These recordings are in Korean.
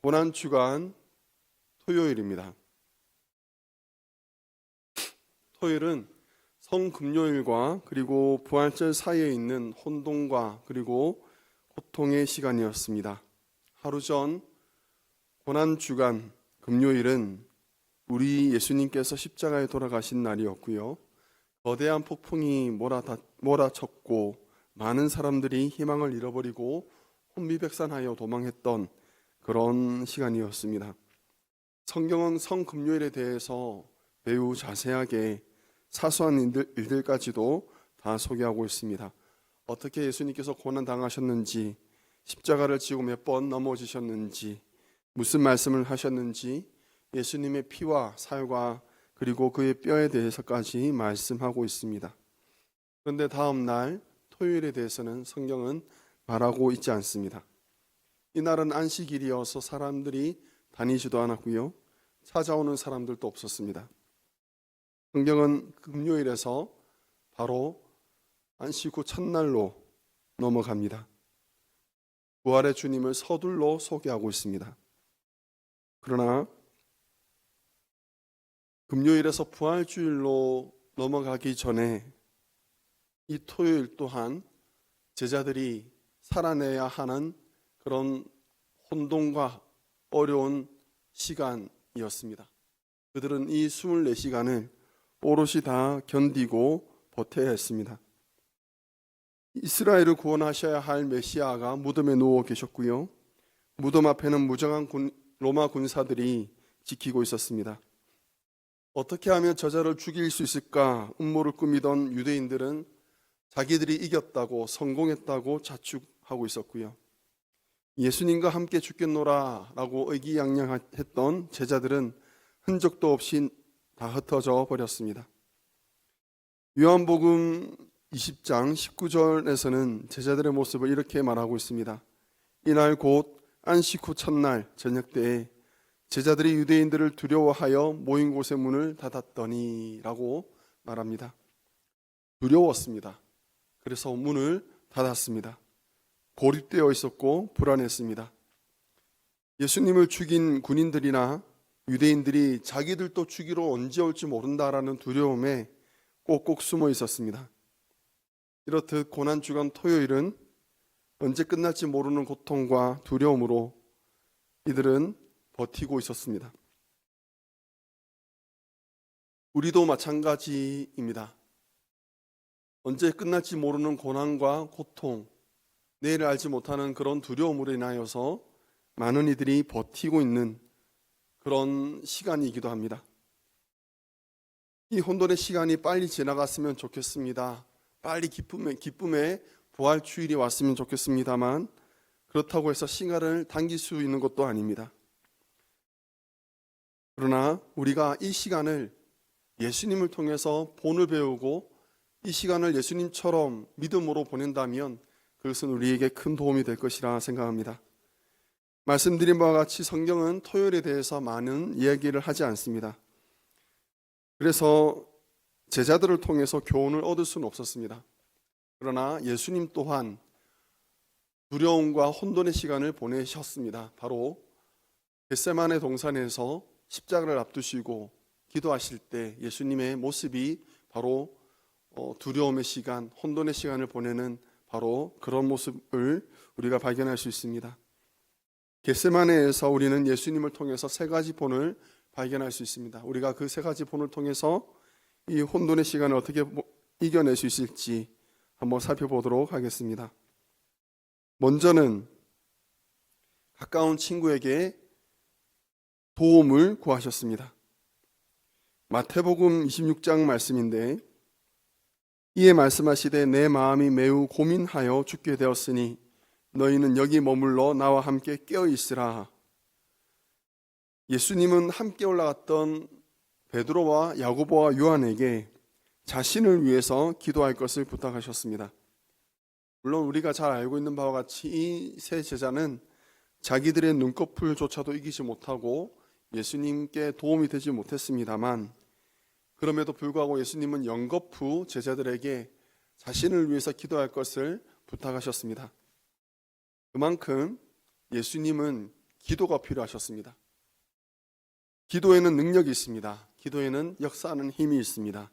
고난주간 토요일입니다. 토요일은 성금요일과 그리고 부활절 사이에 있는 혼돈과 그리고 고통의 시간이었습니다. 하루 전 고난주간 금요일은 우리 예수님께서 십자가에 돌아가신 날이었고요. 거대한 폭풍이 몰아쳤고 많은 사람들이 희망을 잃어버리고 혼비백산하여 도망했던 그런 시간이었습니다. 성경은 성금요일에 대해서 매우 자세하게 사소한 일들까지도 다 소개하고 있습니다. 어떻게 예수님께서 고난당하셨는지, 십자가를 지고 몇 번 넘어지셨는지, 무슨 말씀을 하셨는지, 예수님의 피와 살과 그리고 그의 뼈에 대해서까지 말씀하고 있습니다. 그런데 다음 날 토요일에 대해서는 성경은 말하고 있지 않습니다. 이날은 안식일이어서 사람들이 다니지도 않았고요. 찾아오는 사람들도 없었습니다. 성경은 금요일에서 바로 안식 후 첫날로 넘어갑니다. 부활의 주님을 서둘러 소개하고 있습니다. 그러나 금요일에서 부활주일로 넘어가기 전에 이 토요일 또한 제자들이 살아내야 하는 그런 혼돈과 어려운 시간이었습니다. 그들은 이 24시간을 오롯이 다 견디고 버텨야 했습니다. 이스라엘을 구원하셔야 할 메시아가 무덤에 누워 계셨고요. 무덤 앞에는 무장한 로마 군사들이 지키고 있었습니다. 어떻게 하면 저자를 죽일 수 있을까 음모를 꾸미던 유대인들은 자기들이 이겼다고 성공했다고 자축하고 있었고요. 예수님과 함께 죽겠노라 라고 의기양양했던 제자들은 흔적도 없이 다 흩어져 버렸습니다. 요한복음 20장 19절에서는 제자들의 모습을 이렇게 말하고 있습니다. 이날 곧 안식 후 첫날 저녁 때에 제자들이 유대인들을 두려워하여 모인 곳의 문을 닫았더니 라고 말합니다. 두려웠습니다. 그래서 문을 닫았습니다. 고립되어 있었고 불안했습니다. 예수님을 죽인 군인들이나 유대인들이 자기들도 죽이러 언제 올지 모른다라는 두려움에 꼭꼭 숨어 있었습니다. 이렇듯 고난주간 토요일은 언제 끝날지 모르는 고통과 두려움으로 이들은 버티고 있었습니다. 우리도 마찬가지입니다. 언제 끝날지 모르는 고난과 고통, 내일을 알지 못하는 그런 두려움으로 인하여서 많은 이들이 버티고 있는 그런 시간이기도 합니다. 이 혼돈의 시간이 빨리 지나갔으면 좋겠습니다. 빨리 기쁨의 부활주일이 왔으면 좋겠습니다만 그렇다고 해서 시간을 당길 수 있는 것도 아닙니다. 그러나 우리가 이 시간을 예수님을 통해서 본을 배우고 이 시간을 예수님처럼 믿음으로 보낸다면 그것은 우리에게 큰 도움이 될 것이라 생각합니다. 말씀드린 바와 같이 성경은 토요일에 대해서 많은 이야기를 하지 않습니다. 그래서 제자들을 통해서 교훈을 얻을 수는 없었습니다. 그러나 예수님 또한 두려움과 혼돈의 시간을 보내셨습니다. 바로 겟세마네 동산에서 십자가를 앞두시고 기도하실 때 예수님의 모습이 바로 두려움의 시간, 혼돈의 시간을 보내는 바로 그런 모습을 우리가 발견할 수 있습니다. 겟세마네에서 우리는 예수님을 통해서 세 가지 본을 발견할 수 있습니다. 우리가 그 세 가지 본을 통해서 이 혼돈의 시간을 어떻게 이겨낼 수 있을지 한번 살펴보도록 하겠습니다. 먼저는 가까운 친구에게 도움을 구하셨습니다. 마태복음 26장 말씀인데 이에 말씀하시되 내 마음이 매우 고민하여 죽게 되었으니 너희는 여기 머물러 나와 함께 깨어 있으라. 예수님은 함께 올라갔던 베드로와 야고보와 요한에게 자신을 위해서 기도할 것을 부탁하셨습니다. 물론 우리가 잘 알고 있는 바와 같이 이 세 제자는 자기들의 눈꺼풀조차도 이기지 못하고 예수님께 도움이 되지 못했습니다만 그럼에도 불구하고 예수님은 연거푸 제자들에게 자신을 위해서 기도할 것을 부탁하셨습니다. 그만큼 예수님은 기도가 필요하셨습니다. 기도에는 능력이 있습니다. 기도에는 역사하는 힘이 있습니다.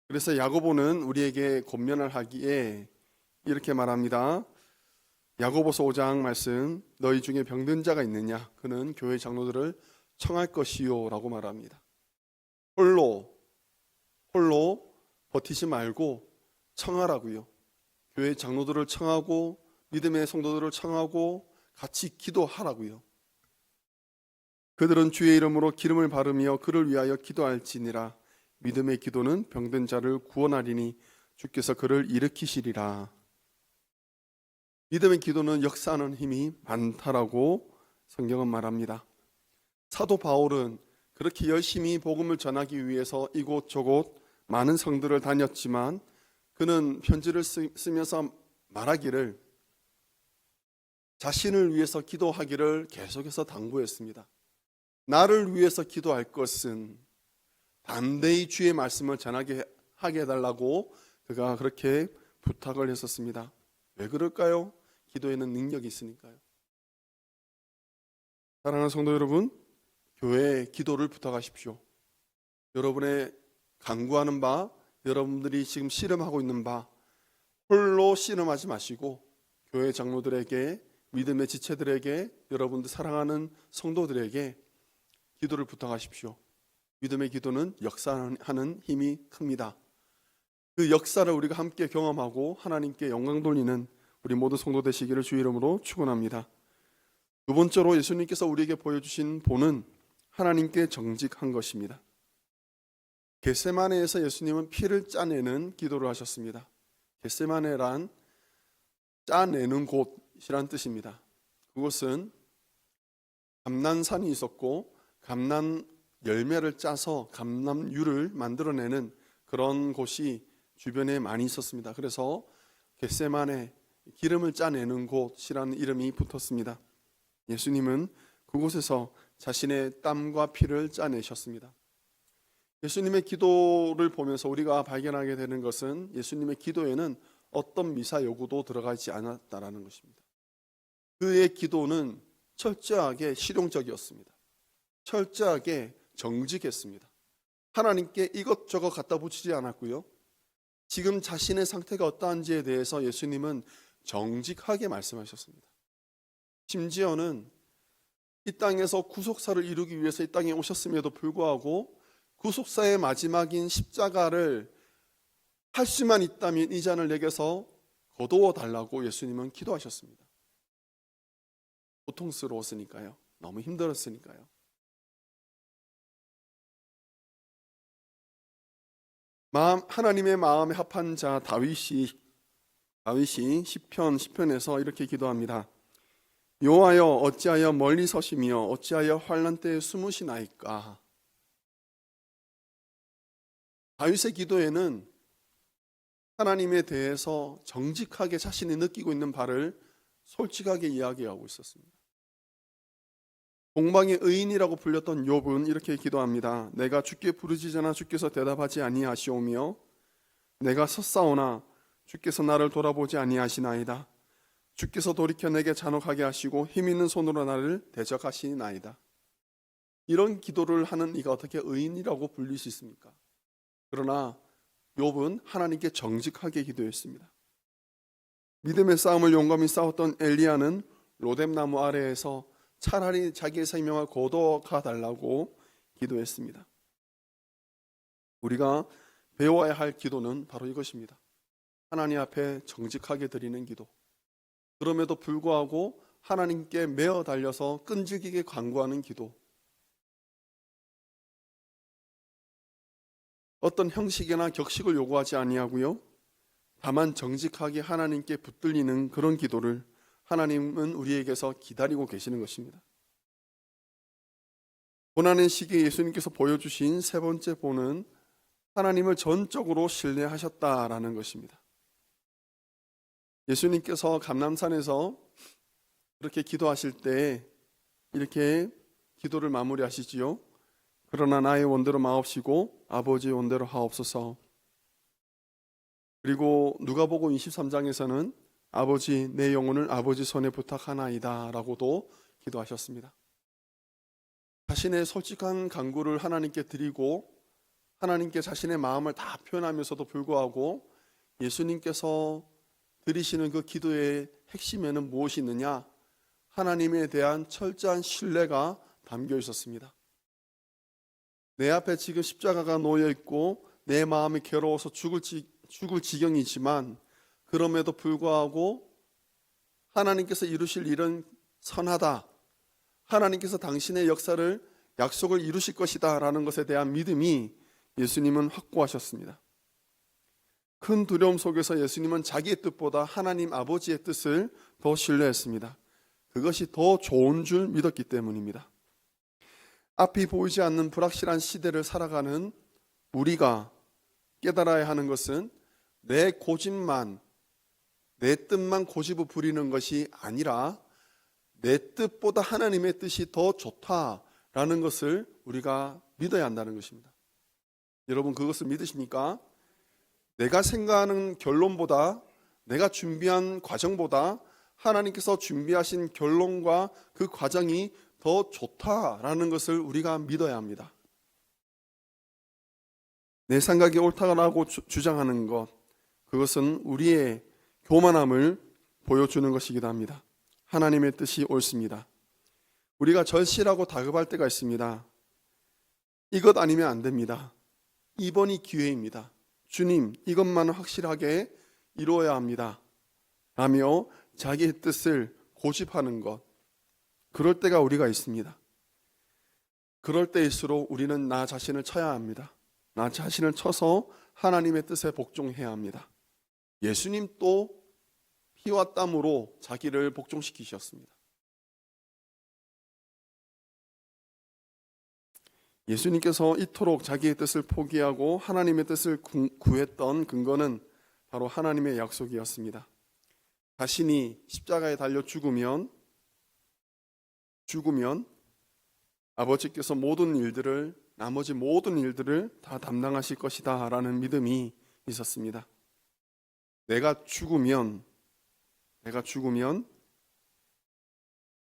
그래서 야고보는 우리에게 권면을 하기에 이렇게 말합니다. 야고보서 5장 말씀, 너희 중에 병든 자가 있느냐? 그는 교회 장로들을 청할 것이요 라고 말합니다. 홀로 버티지 말고 청하라고요. 교회 장로들을 청하고 믿음의 성도들을 청하고 같이 기도하라고요. 그들은 주의 이름으로 기름을 바르며 그를 위하여 기도할지니라. 믿음의 기도는 병든 자를 구원하리니 주께서 그를 일으키시리라. 믿음의 기도는 역사하는 힘이 많다라고 성경은 말합니다. 사도 바울은 그렇게 열심히 복음을 전하기 위해서 이곳저곳 많은 성들을 다녔지만 그는 편지를 쓰면서 말하기를 자신을 위해서 기도하기를 계속해서 당부했습니다. 나를 위해서 기도할 것은 담대히 주의 말씀을 전하게 하게 해달라고 그가 그렇게 부탁을 했었습니다. 왜 그럴까요? 기도에는 능력이 있으니까요. 사랑하는 성도 여러분, 교회에 기도를 부탁하십시오. 여러분의 간구하는 바, 여러분들이 지금 씨름하고 있는 바 홀로 씨름하지 마시고 교회 장로들에게, 믿음의 지체들에게, 여러분들 사랑하는 성도들에게 기도를 부탁하십시오. 믿음의 기도는 역사하는 힘이 큽니다. 그 역사를 우리가 함께 경험하고 하나님께 영광 돌리는 우리 모든 성도 되시기를 주의 이름으로 축원합니다. 두 번째로 예수님께서 우리에게 보여주신 본은 하나님께 정직한 것입니다. 겟세마네에서 예수님은 피를 짜내는 기도를 하셨습니다. 겟세마네란 짜내는 곳이란 뜻입니다. 그곳은 감난산이 있었고 감난 열매를 짜서 감람유를 만들어내는 그런 곳이 주변에 많이 있었습니다. 그래서 겟세마네, 기름을 짜내는 곳이라는 이름이 붙었습니다. 예수님은 그곳에서 자신의 땀과 피를 짜내셨습니다. 예수님의 기도를 보면서 우리가 발견하게 되는 것은 예수님의 기도에는 어떤 미사 요구도 들어가지 않았다라는 것입니다. 그의 기도는 철저하게 실용적이었습니다. 철저하게 정직했습니다. 하나님께 이것저것 갖다 붙이지 않았고요. 지금 자신의 상태가 어떠한지에 대해서 예수님은 정직하게 말씀하셨습니다. 심지어는 이 땅에서 구속사를 이루기 위해서 이 땅에 오셨음에도 불구하고 구속사의 마지막인 십자가를 할 수만 있다면 이 잔을 내게서 거두어 달라고 예수님은 기도하셨습니다. 고통스러웠으니까요. 너무 힘들었으니까요. 하나님의 마음에 합한 자 다윗이 시편에서 이렇게 기도합니다. 여호와여 어찌하여 멀리 서시며 어찌하여 환난 때에 숨으시나이까. 다윗의 기도에는 하나님에 대해서 정직하게 자신이 느끼고 있는 바를 솔직하게 이야기하고 있었습니다. 동방의 의인이라고 불렸던 욥은 이렇게 기도합니다. 내가 주께 부르짖으나 주께서 대답하지 아니하시오며 내가 섰사오나 주께서 나를 돌아보지 아니하시나이다. 주께서 돌이켜 내게 잔혹하게 하시고 힘있는 손으로 나를 대적하시나이다. 이런 기도를 하는 이가 어떻게 의인이라고 불릴 수 있습니까? 그러나 욥은 하나님께 정직하게 기도했습니다. 믿음의 싸움을 용감히 싸웠던 엘리야는 로뎀나무 아래에서 차라리 자기의 생명을 거둬가 달라고 기도했습니다. 우리가 배워야 할 기도는 바로 이것입니다. 하나님 앞에 정직하게 드리는 기도. 그럼에도 불구하고 하나님께 매어 달려서 끈질기게 간구하는 기도. 어떤 형식이나 격식을 요구하지 아니하고요. 다만 정직하게 하나님께 붙들리는 그런 기도를 하나님은 우리에게서 기다리고 계시는 것입니다. 고난의 시기에 예수님께서 보여주신 세 번째 본은 하나님을 전적으로 신뢰하셨다라는 것입니다. 예수님께서 감람산에서 그렇게 기도하실 때 이렇게 기도를 마무리하시지요. 그러나 나의 원대로 마옵시고 아버지의 원대로 하옵소서. 그리고 누가복음 23장에서는 아버지 내 영혼을 아버지 손에 부탁하나이다 라고도 기도하셨습니다. 자신의 솔직한 간구를 하나님께 드리고 하나님께 자신의 마음을 다 표현하면서도 불구하고 예수님께서 드리시는 그 기도의 핵심에는 무엇이 있느냐? 하나님에 대한 철저한 신뢰가 담겨 있었습니다. 내 앞에 지금 십자가가 놓여 있고 내 마음이 괴로워서 죽을 지경이지만 그럼에도 불구하고 하나님께서 이루실 일은 선하다. 하나님께서 당신의 역사를 약속을 이루실 것이다 라는 것에 대한 믿음이 예수님은 확고하셨습니다. 큰 두려움 속에서 예수님은 자기의 뜻보다 하나님 아버지의 뜻을 더 신뢰했습니다. 그것이 더 좋은 줄 믿었기 때문입니다. 앞이 보이지 않는 불확실한 시대를 살아가는 우리가 깨달아야 하는 것은 내 고집만, 내 뜻만 고집을 부리는 것이 아니라 내 뜻보다 하나님의 뜻이 더 좋다라는 것을 우리가 믿어야 한다는 것입니다. 여러분 그것을 믿으십니까? 내가 생각하는 결론보다, 내가 준비한 과정보다 하나님께서 준비하신 결론과 그 과정이 더 좋다라는 것을 우리가 믿어야 합니다. 내 생각이 옳다고 주장하는 것, 그것은 우리의 교만함을 보여주는 것이기도 합니다. 하나님의 뜻이 옳습니다. 우리가 절실하고 다급할 때가 있습니다. 이것 아니면 안 됩니다. 이번이 기회입니다. 주님, 이것만은 확실하게 이루어야 합니다. 라며 자기의 뜻을 고집하는 것, 그럴 때가 우리가 있습니다. 그럴 때일수록 우리는 나 자신을 쳐야 합니다. 나 자신을 쳐서 하나님의 뜻에 복종해야 합니다. 예수님도 피와 땀으로 자기를 복종시키셨습니다. 예수님께서 이토록 자기의 뜻을 포기하고 하나님의 뜻을 구했던 근거는 바로 하나님의 약속이었습니다. 자신이 십자가에 달려 죽으면 아버지께서 나머지 모든 일들을 다 담당하실 것이다 라는 믿음이 있었습니다. 내가 죽으면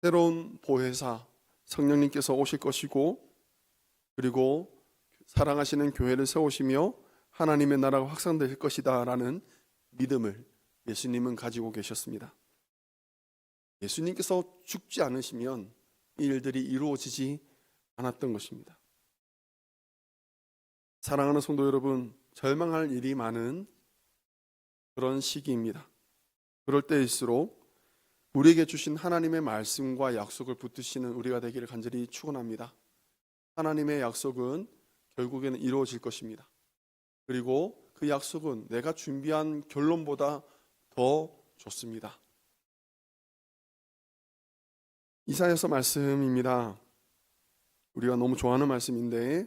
새로운 보혜사 성령님께서 오실 것이고, 그리고 사랑하시는 교회를 세우시며 하나님의 나라가 확산될 것이다 라는 믿음을 예수님은 가지고 계셨습니다. 예수님께서 죽지 않으시면 이 일들이 이루어지지 않았던 것입니다. 사랑하는 성도 여러분, 절망할 일이 많은 그런 시기입니다. 그럴 때일수록 우리에게 주신 하나님의 말씀과 약속을 붙드시는 우리가 되기를 간절히 축원합니다. 하나님의 약속은 결국에는 이루어질 것입니다. 그리고 그 약속은 내가 준비한 결론보다 더 좋습니다. 이사야서 말씀입니다. 우리가 너무 좋아하는 말씀인데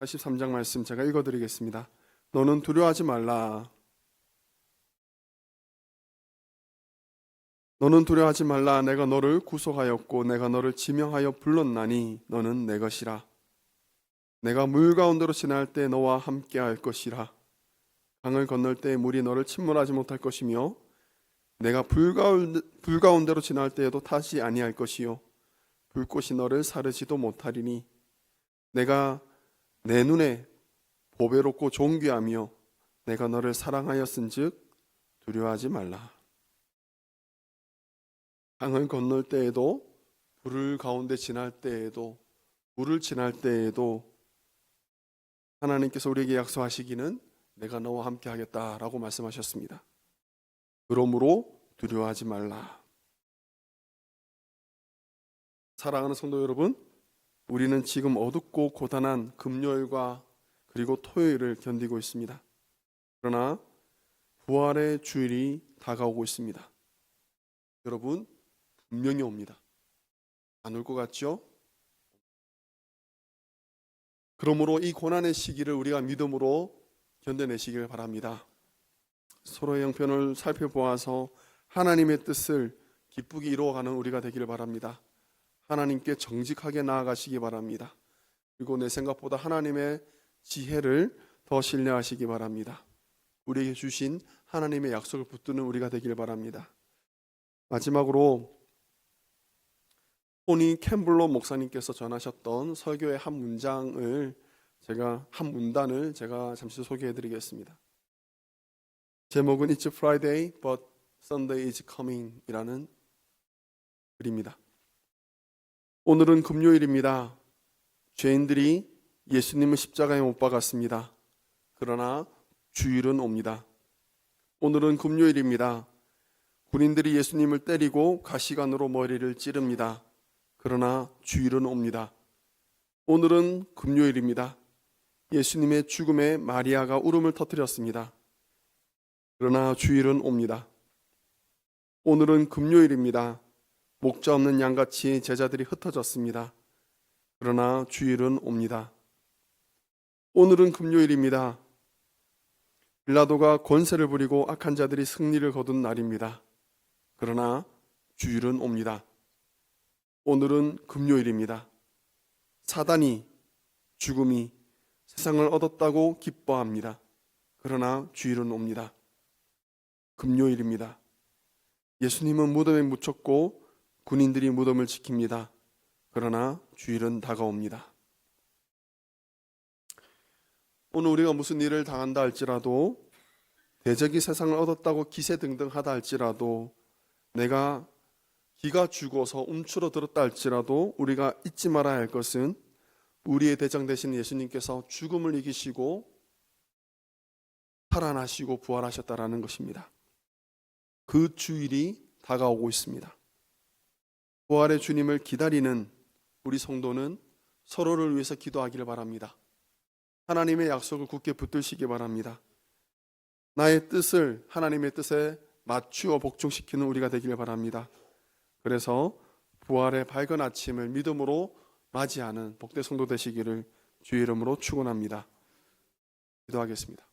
83장 말씀 제가 읽어드리겠습니다. 너는 두려워하지 말라. 너는 두려워하지 말라. 내가 너를 구속하였고 내가 너를 지명하여 불렀나니 너는 내 것이라. 내가 물 가운데로 지날 때 너와 함께 할 것이라. 강을 건널 때 물이 너를 침몰하지 못할 것이며 내가 불 가운데로 지날 때에도 타지 아니할 것이요 불꽃이 너를 사르지도 못하리니 내가 내 눈에 보배롭고 존귀하며 내가 너를 사랑하였은즉 두려워하지 말라. 강을 건널 때에도 불을 가운데 지날 때에도 물을 지날 때에도 하나님께서 우리에게 약속하시기는 내가 너와 함께 하겠다라고 말씀하셨습니다. 그러므로 두려워하지 말라. 사랑하는 성도 여러분, 우리는 지금 어둡고 고단한 금요일과 그리고 토요일을 견디고 있습니다. 그러나 부활의 주일이 다가오고 있습니다. 여러분, 분명히 옵니다. 안 올 것 같죠? 그러므로 이 고난의 시기를 우리가 믿음으로 견뎌내시길 바랍니다. 서로의 형편을 살펴보아서 하나님의 뜻을 기쁘게 이루어가는 우리가 되기를 바랍니다. 하나님께 정직하게 나아가시기 바랍니다. 그리고 내 생각보다 하나님의 지혜를 더 신뢰하시기 바랍니다. 우리에게 주신 하나님의 약속을 붙드는 우리가 되기를 바랍니다. 마지막으로 토니 캠블로 목사님께서 전하셨던 설교의 한 문단을 제가 잠시 소개해 드리겠습니다. 제목은 It's Friday but Sunday is coming 이라는 글입니다. 오늘은 금요일입니다. 죄인들이 예수님을 십자가에 못 박았습니다. 그러나 주일은 옵니다. 오늘은 금요일입니다. 군인들이 예수님을 때리고 가시관으로 머리를 찌릅니다. 그러나 주일은 옵니다. 오늘은 금요일입니다. 예수님의 죽음에 마리아가 울음을 터뜨렸습니다. 그러나 주일은 옵니다. 오늘은 금요일입니다. 목자 없는 양같이 제자들이 흩어졌습니다. 그러나 주일은 옵니다. 오늘은 금요일입니다. 빌라도가 권세를 부리고 악한 자들이 승리를 거둔 날입니다. 그러나 주일은 옵니다. 오늘은 금요일입니다. 사단이, 죽음이 세상을 얻었다고 기뻐합니다. 그러나 주일은 옵니다. 금요일입니다. 예수님은 무덤에 묻혔고 군인들이 무덤을 지킵니다. 그러나 주일은 다가옵니다. 오늘 우리가 무슨 일을 당한다 할지라도, 대적이 세상을 얻었다고 기세등등하다 할지라도, 내가 기가 죽어서 움츠러들었다 할지라도 우리가 잊지 말아야 할 것은 우리의 대장 되신 예수님께서 죽음을 이기시고 살아나시고 부활하셨다라는 것입니다. 그 주일이 다가오고 있습니다. 부활의 주님을 기다리는 우리 성도는 서로를 위해서 기도하기를 바랍니다. 하나님의 약속을 굳게 붙들시기 바랍니다. 나의 뜻을 하나님의 뜻에 맞추어 복종시키는 우리가 되기를 바랍니다. 그래서 부활의 밝은 아침을 믿음으로 맞이하는 복된 성도 되시기를 주의 이름으로 축원합니다. 기도하겠습니다.